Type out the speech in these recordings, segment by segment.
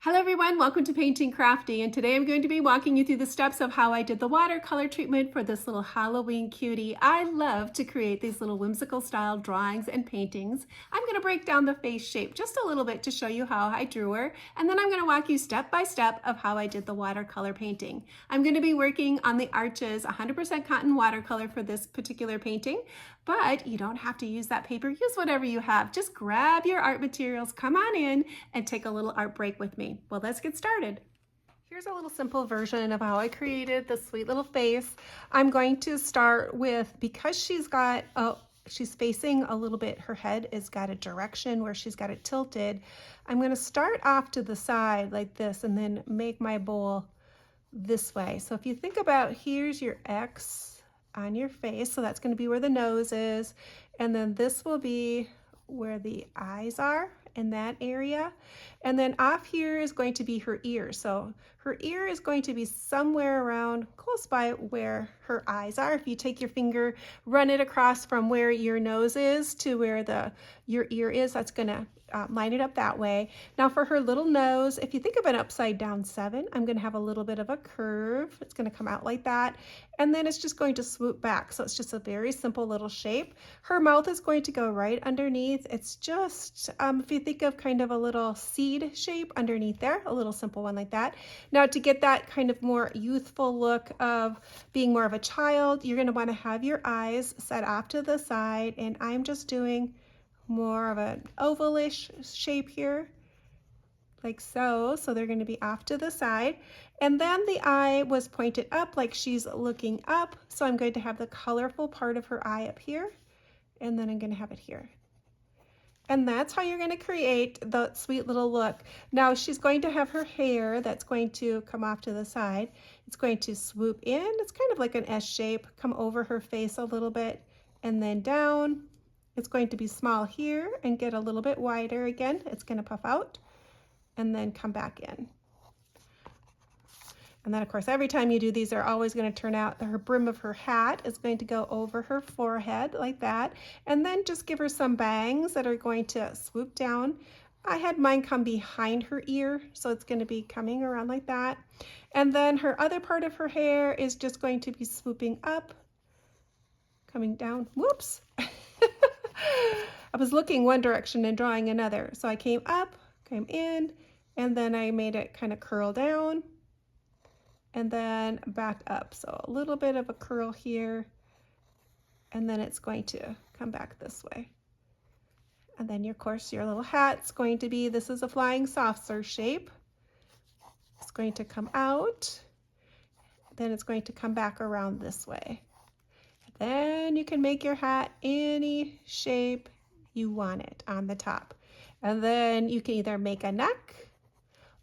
Hello everyone, welcome to Painting Crafty, and today I'm going to be walking you through the steps of how I did the watercolor treatment for this little Halloween cutie. I love to create these little whimsical style drawings and paintings. I'm going to break down the face shape just a little bit to show you how I drew her, and then I'm going to walk you step by step of how I did the watercolor painting. I'm going to be working on the arches 100% cotton watercolor for this particular painting, but you don't have to use that paper. Use whatever you have. Just grab your art materials, come on in, and take a little art break with me. Well, let's get started. Here's a little simple version of how I created this sweet little face. I'm going to start with, because she's facing a little bit, her head has got a direction where she's got it tilted. I'm going to start off to the side like this and then make my bowl this way. So if you think about, here's your X on your face, so that's going to be where the nose is, and then this will be where the eyes are in that area, and then off here is going to be her ear. So her ear is going to be somewhere around close by where her eyes are. If you take your finger, run it across from where your nose is to where your ear is, that's going to line it up that way. Now for her little nose, if you think of an upside down 7, I'm going to have a little bit of a curve. It's going to come out like that, and then it's just going to swoop back. So it's just a very simple little shape. Her mouth is going to go right underneath. It's just, if you think of kind of a little seed shape underneath there, a little simple one like that. Now to get that kind of more youthful look of being more of a child, you're going to want to have your eyes set off to the side, and I'm just doing more of an ovalish shape here, like so. So they're going to be off to the side, and then the eye was pointed up like she's looking up, so I'm going to have the colorful part of her eye up here, and then I'm going to have it here. And that's how you're going to create the sweet little look. Now she's going to have her hair that's going to come off to the side. It's going to swoop in. It's kind of like an S shape, come over her face a little bit, and then down. It's going to be small here and get a little bit wider again. It's going to puff out and then come back in. And then of course, every time you do these, they're always going to turn out. Her brim of her hat is going to go over her forehead like that. And then just give her some bangs that are going to swoop down. I had mine come behind her ear, so it's going to be coming around like that. And then her other part of her hair is just going to be swooping up, coming down. Whoops. I was looking one direction and drawing another. So I came up, came in, and then I made it kind of curl down and then back up. So a little bit of a curl here, and then it's going to come back this way. And then of course your little hat's going to be, this is a flying saucer shape. It's going to come out, then it's going to come back around this way. Then you can make your hat any shape you want it on the top. And then you can either make a neck,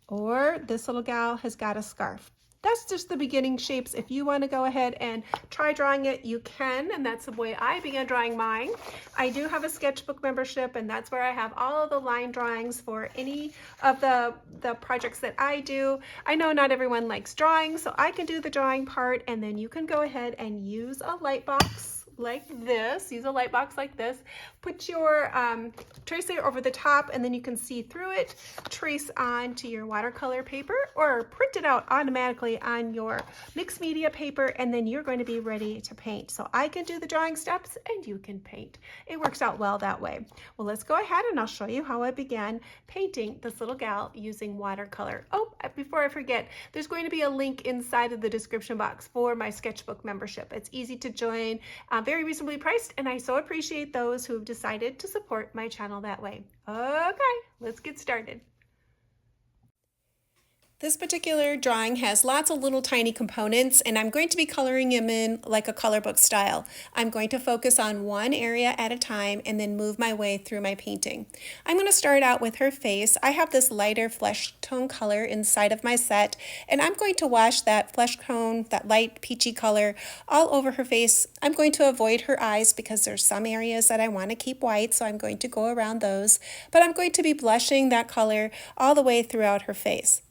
or this little gal has got a scarf. That's just the beginning shapes. If you want to go ahead and try drawing it, you can, and that's the way I began drawing mine. I do have a sketchbook membership, and that's where I have all of the line drawings for any of the projects that I do. I know not everyone likes drawing, so I can do the drawing part, and then you can go ahead and use a light box like this. Use a light box like this. Put your tracer over the top, and then you can see through it. Trace onto your watercolor paper, or print it out automatically on your mixed media paper, and then you're going to be ready to paint. So I can do the drawing steps and you can paint. It works out well that way. Well, let's go ahead and I'll show you how I began painting this little gal using watercolor. Oh, before I forget, there's going to be a link inside of the description box for my sketchbook membership. It's easy to join, very reasonably priced, and I so appreciate those who have decided to support my channel that way. Okay, let's get started. This particular drawing has lots of little tiny components, and I'm going to be coloring them in like a color book style. I'm going to focus on one area at a time and then move my way through my painting. I'm going to start out with her face. I have this lighter flesh tone color inside of my set, and I'm going to wash that flesh tone, that light peachy color, all over her face. I'm going to avoid her eyes because there's some areas that I want to keep white, so I'm going to go around those, but I'm going to be blushing that color all the way throughout her face.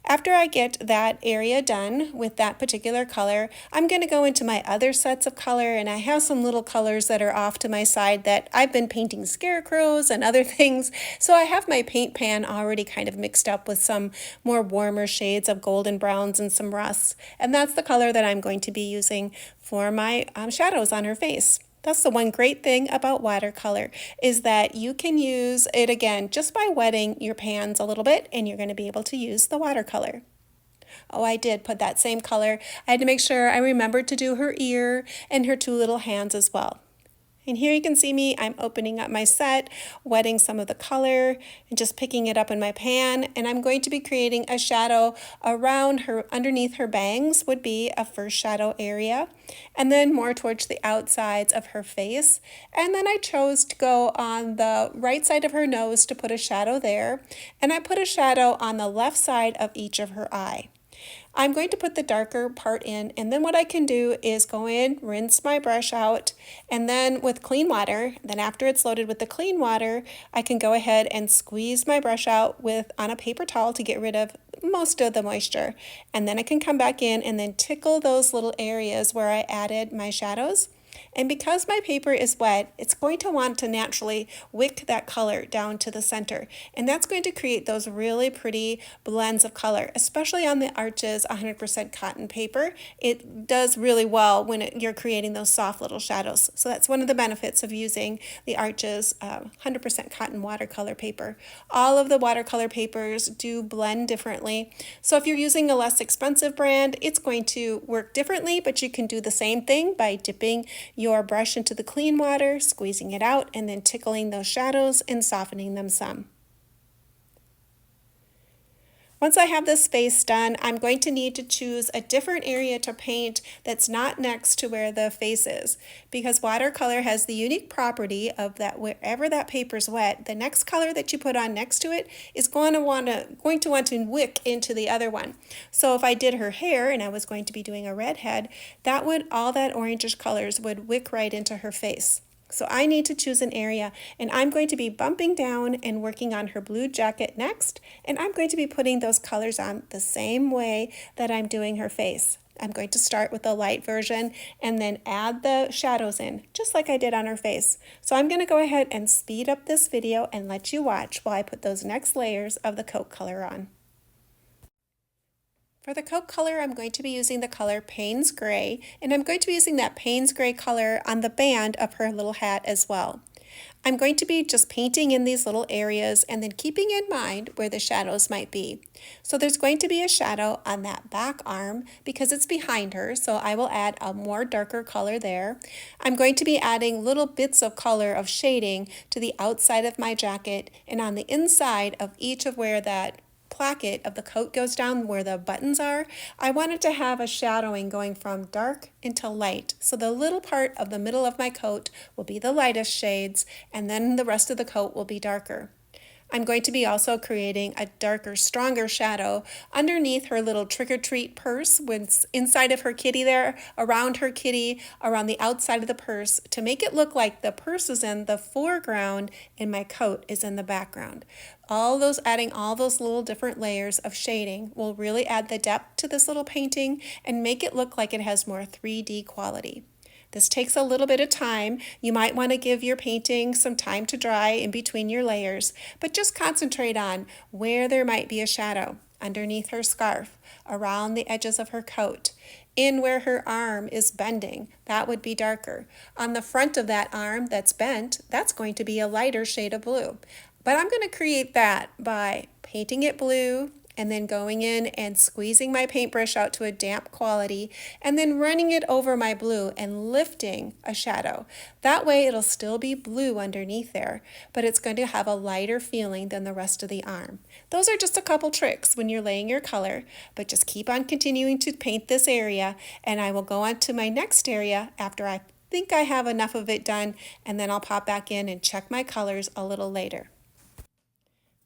After I get that area done with that particular color, I'm going to go into my other sets of color, and I have some little colors that are off to my side that I've been painting scarecrows and other things. So I have my paint pan already kind of mixed up with some more warmer shades of golden browns and some rusts. And that's the color that I'm going to be using for my shadows on her face. That's the one great thing about watercolor, is that you can use it again just by wetting your pans a little bit, and you're going to be able to use the watercolor. Oh, I did put that same color. I had to make sure I remembered to do her ear and her two little hands as well. And here you can see me, I'm opening up my set, wetting some of the color, and just picking it up in my pan. And I'm going to be creating a shadow around her, underneath her bangs would be a first shadow area. And then more towards the outsides of her face. And then I chose to go on the right side of her nose to put a shadow there. And I put a shadow on the left side of each of her eye. I'm going to put the darker part in, and then what I can do is go in, rinse my brush out, and then with clean water, then after it's loaded with the clean water, I can go ahead and squeeze my brush out on a paper towel to get rid of most of the moisture. And then I can come back in and then tickle those little areas where I added my shadows. And because my paper is wet, it's going to want to naturally wick that color down to the center. And that's going to create those really pretty blends of color, especially on the Arches 100% cotton paper. It does really well when you're creating those soft little shadows. So that's one of the benefits of using the Arches 100% cotton watercolor paper. All of the watercolor papers do blend differently. So if you're using a less expensive brand, it's going to work differently, but you can do the same thing by dipping your brush into the clean water, squeezing it out, and then tickling those shadows and softening them some. Once I have this face done, I'm going to need to choose a different area to paint that's not next to where the face is, because watercolor has the unique property of that wherever that paper's wet, the next color that you put on next to it is going to want to wick into the other one. So if I did her hair and I was going to be doing a red head, all that orangish colors would wick right into her face. So I need to choose an area, and I'm going to be bumping down and working on her blue jacket next, and I'm going to be putting those colors on the same way that I'm doing her face. I'm going to start with the light version and then add the shadows in, just like I did on her face. So I'm going to go ahead and speed up this video and let you watch while I put those next layers of the coat color on. For the coat color, I'm going to be using the color Payne's Gray, and I'm going to be using that Payne's Gray color on the band of her little hat as well. I'm going to be just painting in these little areas and then keeping in mind where the shadows might be. So there's going to be a shadow on that back arm because it's behind her, so I will add a more darker color there. I'm going to be adding little bits of color of shading to the outside of my jacket and on the inside of each of where that placket of the coat goes down where the buttons are. I wanted to have a shadowing going from dark into light. So the little part of the middle of my coat will be the lightest shades, and then the rest of the coat will be darker. I'm going to be also creating a darker, stronger shadow underneath her little trick-or-treat purse, inside of her kitty there, around her kitty, around the outside of the purse, to make it look like the purse is in the foreground and my coat is in the background. Adding all those little different layers of shading will really add the depth to this little painting and make it look like it has more 3D quality. This takes a little bit of time. You might want to give your painting some time to dry in between your layers, but just concentrate on where there might be a shadow underneath her scarf, around the edges of her coat, in where her arm is bending. That would be darker. On the front of that arm that's bent, that's going to be a lighter shade of blue. But I'm going to create that by painting it blue, and then going in and squeezing my paintbrush out to a damp quality, and then running it over my blue and lifting a shadow. That way it'll still be blue underneath there, but it's going to have a lighter feeling than the rest of the arm. Those are just a couple tricks when you're laying your color, but just keep on continuing to paint this area, and I will go on to my next area after I think I have enough of it done, and then I'll pop back in and check my colors a little later.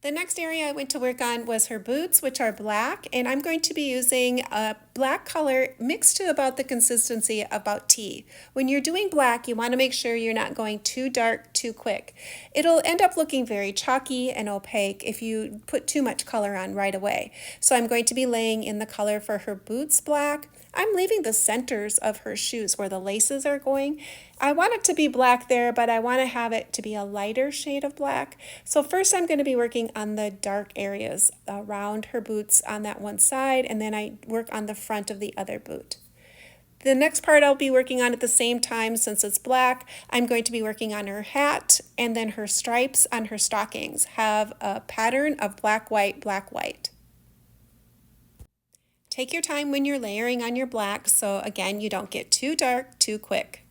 The next area I went to work on was her boots, which are black, and I'm going to be using a black color mixed to about the consistency of about tea. When you're doing black, you want to make sure you're not going too dark too quick. It'll end up looking very chalky and opaque if you put too much color on right away. So I'm going to be laying in the color for her boots black. I'm leaving the centers of her shoes where the laces are going. I want it to be black there, but I want to have it to be a lighter shade of black. So first I'm going to be working on the dark areas around her boots on that one side, and then I work on the front of the other boot. The next part I'll be working on at the same time, since it's black, I'm going to be working on her hat, and then her stripes on her stockings have a pattern of black, white, black, white. Take your time when you're layering on your black, so again, you don't get too dark too quick.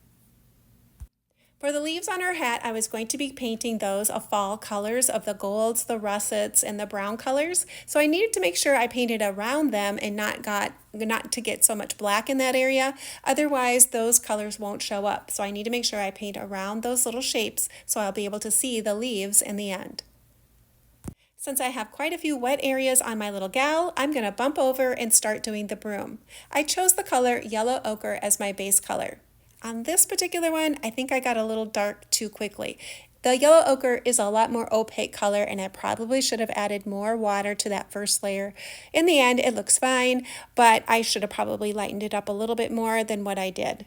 For the leaves on her hat, I was going to be painting those of fall colors of the golds, the russets, and the brown colors. So I needed to make sure I painted around them and not to get so much black in that area. Otherwise, those colors won't show up. So I need to make sure I paint around those little shapes so I'll be able to see the leaves in the end. Since I have quite a few wet areas on my little gal, I'm going to bump over and start doing the broom. I chose the color yellow ochre as my base color. On this particular one, I think I got a little dark too quickly. The yellow ochre is a lot more opaque color, and I probably should have added more water to that first layer. In the end, it looks fine, but I should have probably lightened it up a little bit more than what I did.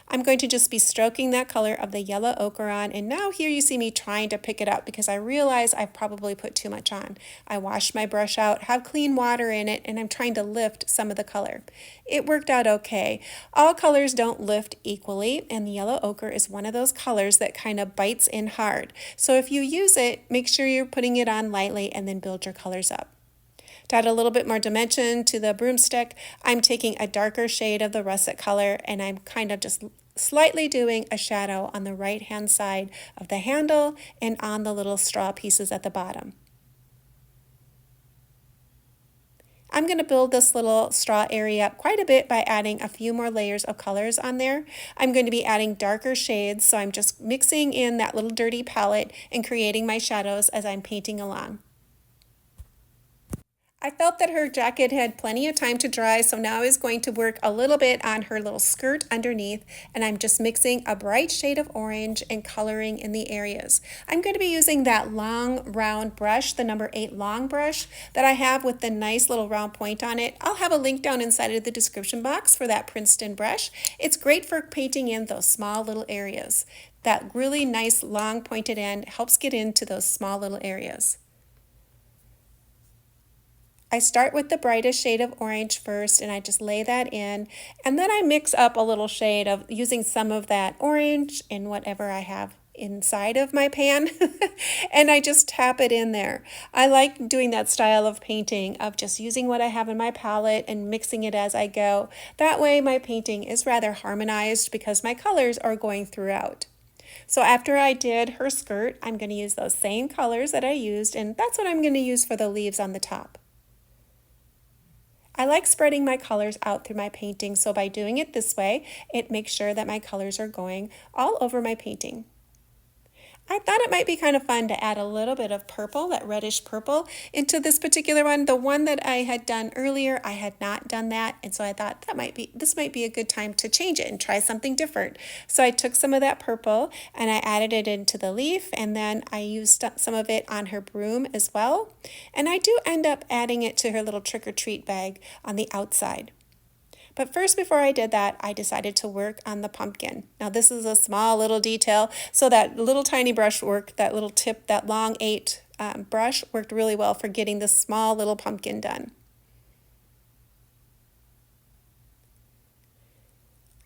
I'm going to just be stroking that color of the yellow ochre on, and now here you see me trying to pick it up because I realize I've probably put too much on. I washed my brush out, have clean water in it, and I'm trying to lift some of the color. It worked out okay. All colors don't lift equally, and the yellow ochre is one of those colors that kind of bites in hard. So if you use it, make sure you're putting it on lightly and then build your colors up. To add a little bit more dimension to the broomstick, I'm taking a darker shade of the russet color, and I'm kind of just slightly doing a shadow on the right hand side of the handle and on the little straw pieces at the bottom. I'm going to build this little straw area up quite a bit by adding a few more layers of colors on there. I'm going to be adding darker shades, so I'm just mixing in that little dirty palette and creating my shadows as I'm painting along. I felt that her jacket had plenty of time to dry, so now I was going to work a little bit on her little skirt underneath, and I'm just mixing a bright shade of orange and coloring in the areas. I'm going to be using that long round brush, the number 8 long brush that I have with the nice little round point on it. I'll have a link down inside of the description box for that Princeton brush. It's great for painting in those small little areas. That really nice long pointed end helps get into those small little areas. I start with the brightest shade of orange first, and I just lay that in, and then I mix up a little shade of using some of that orange in whatever I have inside of my pan and I just tap it in there. I like doing that style of painting of just using what I have in my palette and mixing it as I go. That way my painting is rather harmonized because my colors are going throughout. So after I did her skirt, I'm going to use those same colors that I used, and that's what I'm going to use for the leaves on the top. I like spreading my colors out through my painting, so by doing it this way, it makes sure that my colors are going all over my painting. I thought it might be kind of fun to add a little bit of purple, that reddish purple, into this particular one. The one that I had done earlier, I had not done that, and so I thought this might be a good time to change it and try something different. So I took some of that purple and I added it into the leaf, and then I used some of it on her broom as well. And I do end up adding it to her little trick-or-treat bag on the outside. But first, before I did that, I decided to work on the pumpkin. Now this is a small little detail, so that little tiny brush worked, that little tip, that long 8 brush worked really well for getting this small little pumpkin done.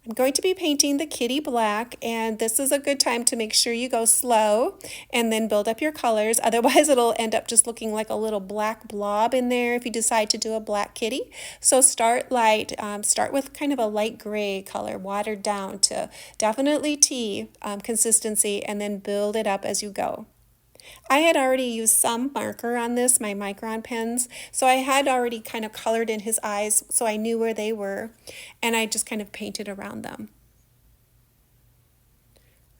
I'm going to be painting the kitty black, and this is a good time to make sure you go slow and then build up your colors. Otherwise, it'll end up just looking like a little black blob in there if you decide to do a black kitty. So start light, start with kind of a light gray color, watered down to definitely tea consistency, and then build it up as you go. I had already used some marker on this, my Micron pens, so I had already kind of colored in his eyes so I knew where they were, and I just kind of painted around them.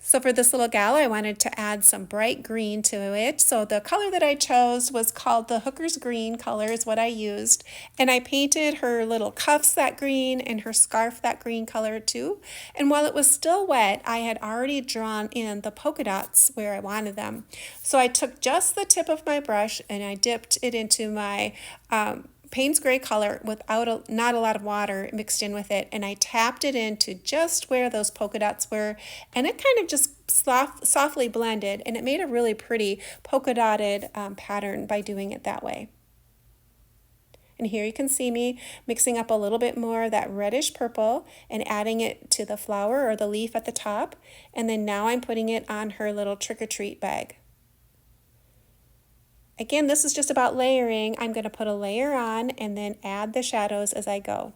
So for this little gal, I wanted to add some bright green to it. So the color that I chose was called the Hooker's Green color is what I used. And I painted her little cuffs that green and her scarf that green color too. And while it was still wet, I had already drawn in the polka dots where I wanted them. So I took just the tip of my brush and I dipped it into my Payne's gray color without not a lot of water mixed in with it, and I tapped it into just where those polka dots were, and it kind of just softly blended, and it made a really pretty polka dotted pattern by doing it that way. And here you can see me mixing up a little bit more of that reddish purple and adding it to the flower or the leaf at the top, and then now I'm putting it on her little trick-or-treat bag. Again, this is just about layering. I'm going to put a layer on and then add the shadows as I go.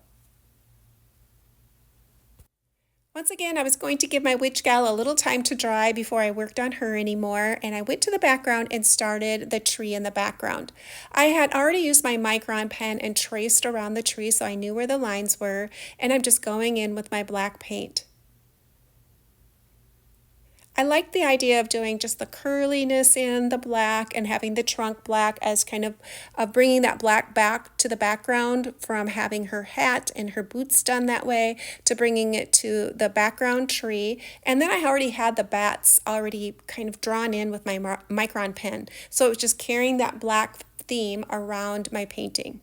Once again, I was going to give my witch gal a little time to dry before I worked on her anymore, and I went to the background and started the tree in the background. I had already used my micron pen and traced around the tree so I knew where the lines were, and I'm just going in with my black paint. I like the idea of doing just the curliness in the black and having the trunk black as kind of bringing that black back to the background from having her hat and her boots done that way to bringing it to the background tree. And then I already had the bats already kind of drawn in with my micron pen. So it was just carrying that black theme around my painting.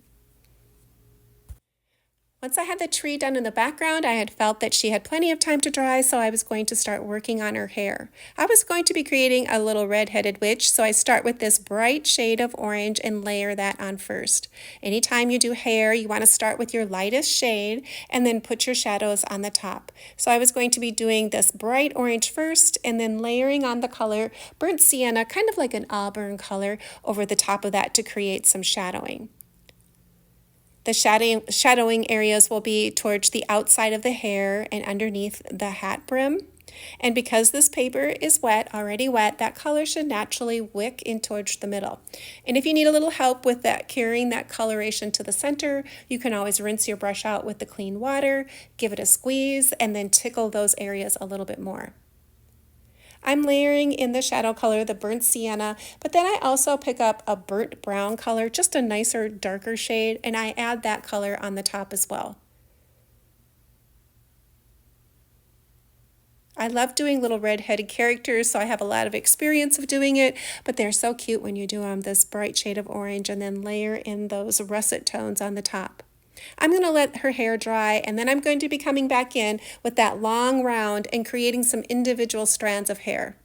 Once I had the tree done in the background, I had felt that she had plenty of time to dry, so I was going to start working on her hair. I was going to be creating a little red-headed witch, so I start with this bright shade of orange and layer that on first. Anytime you do hair, you want to start with your lightest shade and then put your shadows on the top. So I was going to be doing this bright orange first and then layering on the color burnt sienna, kind of like an auburn color, over the top of that to create some shadowing. The shadowing areas will be towards the outside of the hair and underneath the hat brim. And because this paper is wet, already wet, that color should naturally wick in towards the middle. And if you need a little help with that, carrying that coloration to the center, you can always rinse your brush out with the clean water, give it a squeeze, and then tickle those areas a little bit more. I'm layering in the shadow color, the burnt sienna, but then I also pick up a burnt brown color, just a nicer, darker shade, and I add that color on the top as well. I love doing little red-headed characters, so I have a lot of experience of doing it, but they're so cute when you do them, this bright shade of orange, and then layer in those russet tones on the top. I'm going to let her hair dry, and then I'm going to be coming back in with that long round and creating some individual strands of hair.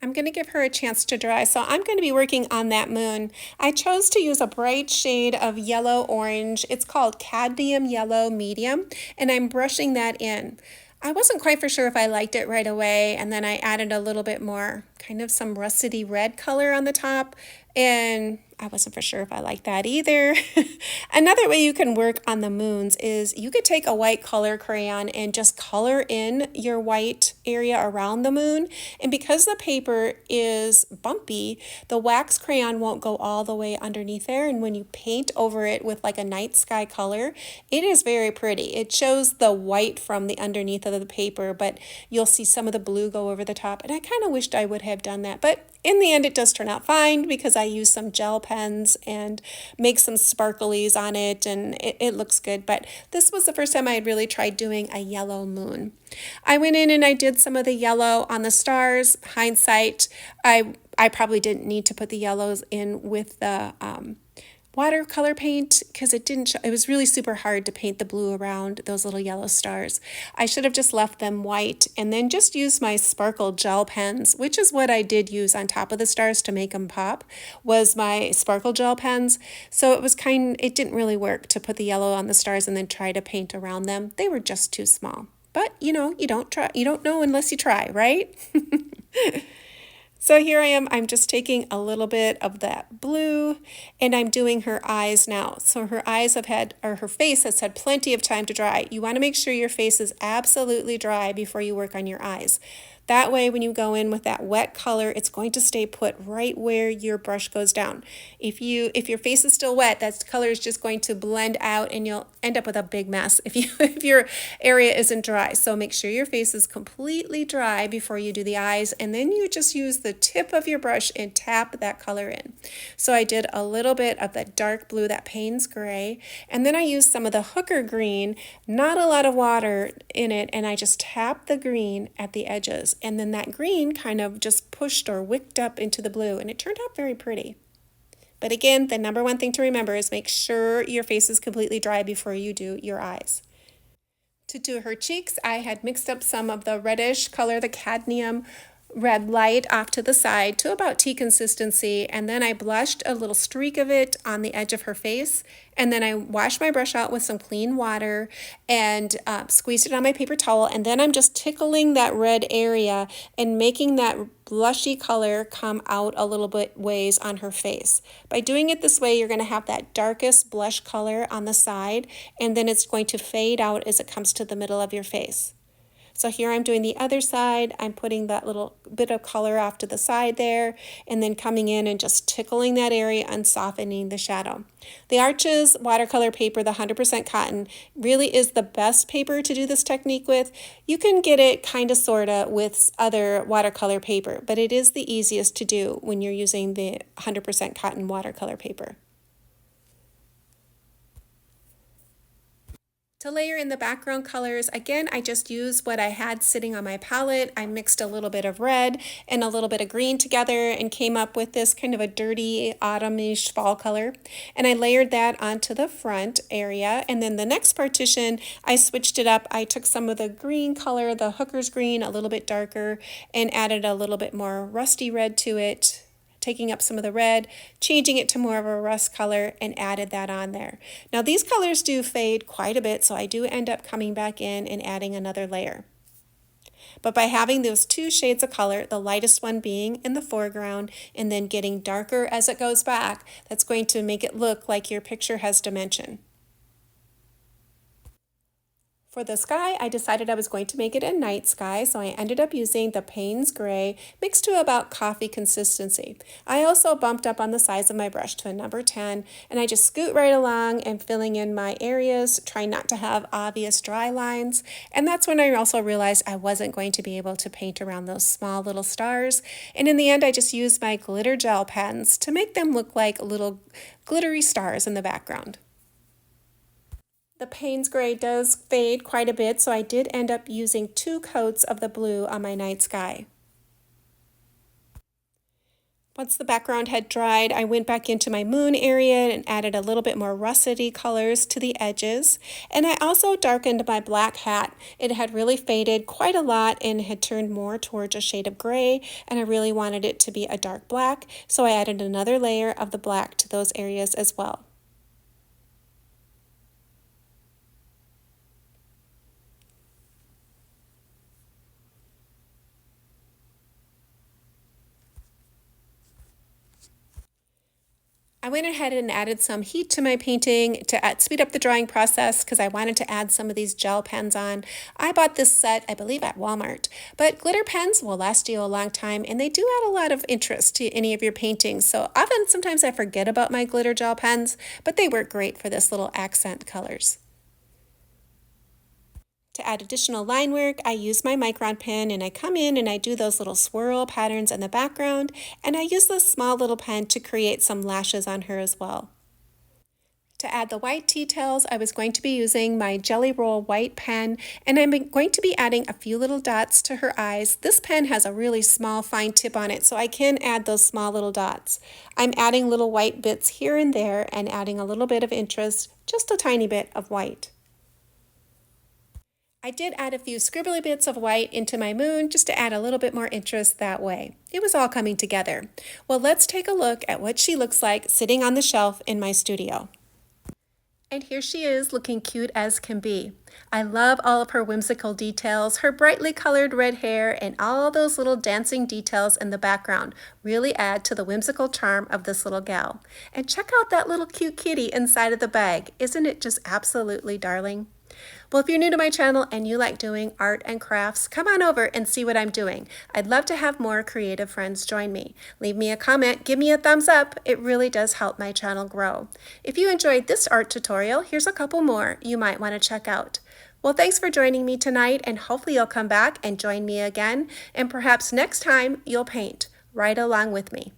I'm going to give her a chance to dry, so I'm going to be working on that moon. I chose to use a bright shade of yellow-orange. It's called cadmium yellow medium, and I'm brushing that in. I wasn't quite for sure if I liked it right away, and then I added a little bit more, kind of some russety red color on the top, and I wasn't for sure if I liked that either. Another way you can work on the moons is you could take a white color crayon and just color in your white area around the moon. And because the paper is bumpy, the wax crayon won't go all the way underneath there. And when you paint over it with like a night sky color, it is very pretty. It shows the white from the underneath of the paper, but you'll see some of the blue go over the top. And I kind of wished I would have done that. But in the end, it does turn out fine because I use some gel pens and make some sparklies on it, and it looks good. But this was the first time I had really tried doing a yellow moon. I went in and I did some of the yellow on the stars. Hindsight, I probably didn't need to put the yellows in with the watercolor paint because it was really super hard to paint the blue around those little yellow stars. I should have just left them white and then just used my sparkle gel pens, which is what I did use on top of the stars to make them pop, was my sparkle gel pens. So it didn't really work to put the yellow on the stars and then try to paint around them. They were just too small. But you don't know unless you try, right? So here I am, I'm just taking a little bit of that blue and I'm doing her eyes now. So her face has had plenty of time to dry. You want to make sure your face is absolutely dry before you work on your eyes. That way, when you go in with that wet color, it's going to stay put right where your brush goes down. If your face is still wet, that color is just going to blend out and you'll end up with a big mess if your area isn't dry. So make sure your face is completely dry before you do the eyes, and then you just use the tip of your brush and tap that color in. So I did a little bit of that dark blue, that Payne's gray, and then I used some of the Hooker green, not a lot of water in it, and I just tapped the green at the edges, and then that green kind of just pushed or wicked up into the blue, and it turned out very pretty. But again, the number one thing to remember is make sure your face is completely dry before you do your eyes. To do her cheeks, I had mixed up some of the reddish color, the cadmium red light, off to the side to about tea consistency, and then I blushed a little streak of it on the edge of her face, and then I washed my brush out with some clean water and squeezed it on my paper towel, and then I'm just tickling that red area and making that blushy color come out a little bit ways on her face. By doing it this way, you're going to have that darkest blush color on the side, and then it's going to fade out as it comes to the middle of your face. So here I'm doing the other side. I'm putting that little bit of color off to the side there, and then coming in and just tickling that area and softening the shadow. The Arches watercolor paper, the 100% cotton, really is the best paper to do this technique with. You can get it kind of sorta with other watercolor paper, but it is the easiest to do when you're using the 100% cotton watercolor paper. To layer in the background colors, again, I just used what I had sitting on my palette. I mixed a little bit of red and a little bit of green together and came up with this kind of a dirty autumnish fall color. And I layered that onto the front area. And then the next partition, I switched it up. I took some of the green color, the Hooker's green, a little bit darker, and added a little bit more rusty red to it, taking up some of the red, changing it to more of a rust color, and added that on there. Now these colors do fade quite a bit, so I do end up coming back in and adding another layer. But by having those two shades of color, the lightest one being in the foreground and then getting darker as it goes back, that's going to make it look like your picture has dimension. For the sky, I decided I was going to make it a night sky, so I ended up using the Payne's Gray mixed to about coffee consistency. I also bumped up on the size of my brush to a number 10, and I just scoot right along and filling in my areas, trying not to have obvious dry lines. And that's when I also realized I wasn't going to be able to paint around those small little stars. And in the end, I just used my glitter gel pens to make them look like little glittery stars in the background. The Payne's Gray does fade quite a bit, so I did end up using 2 coats of the blue on my night sky. Once the background had dried, I went back into my moon area and added a little bit more russety colors to the edges. And I also darkened my black hat. It had really faded quite a lot and had turned more towards a shade of gray, and I really wanted it to be a dark black, so I added another layer of the black to those areas as well. I went ahead and added some heat to my painting to speed up the drying process because I wanted to add some of these gel pens on. I bought this set, I believe, at Walmart, but glitter pens will last you a long time, and they do add a lot of interest to any of your paintings. So often, sometimes I forget about my glitter gel pens, but they work great for this little accent colors. To add additional line work, I use my micron pen and I come in and I do those little swirl patterns in the background, and I use this small little pen to create some lashes on her as well. To add the white details, I was going to be using my Jelly Roll white pen, and I'm going to be adding a few little dots to her eyes. This pen has a really small fine tip on it, so I can add those small little dots. I'm adding little white bits here and there and adding a little bit of interest, just a tiny bit of white. I did add a few scribbly bits of white into my moon just to add a little bit more interest that way. It was all coming together. Well, let's take a look at what she looks like sitting on the shelf in my studio. And here she is, looking cute as can be. I love all of her whimsical details, her brightly colored red hair, and all those little dancing details in the background really add to the whimsical charm of this little gal. And check out that little cute kitty inside of the bag. Isn't it just absolutely darling? Well, if you're new to my channel and you like doing art and crafts, come on over and see what I'm doing. I'd love to have more creative friends join me. Leave me a comment, give me a thumbs up. It really does help my channel grow. If you enjoyed this art tutorial, here's a couple more you might want to check out. Well, thanks for joining me tonight, and hopefully you'll come back and join me again, and perhaps next time you'll paint right along with me.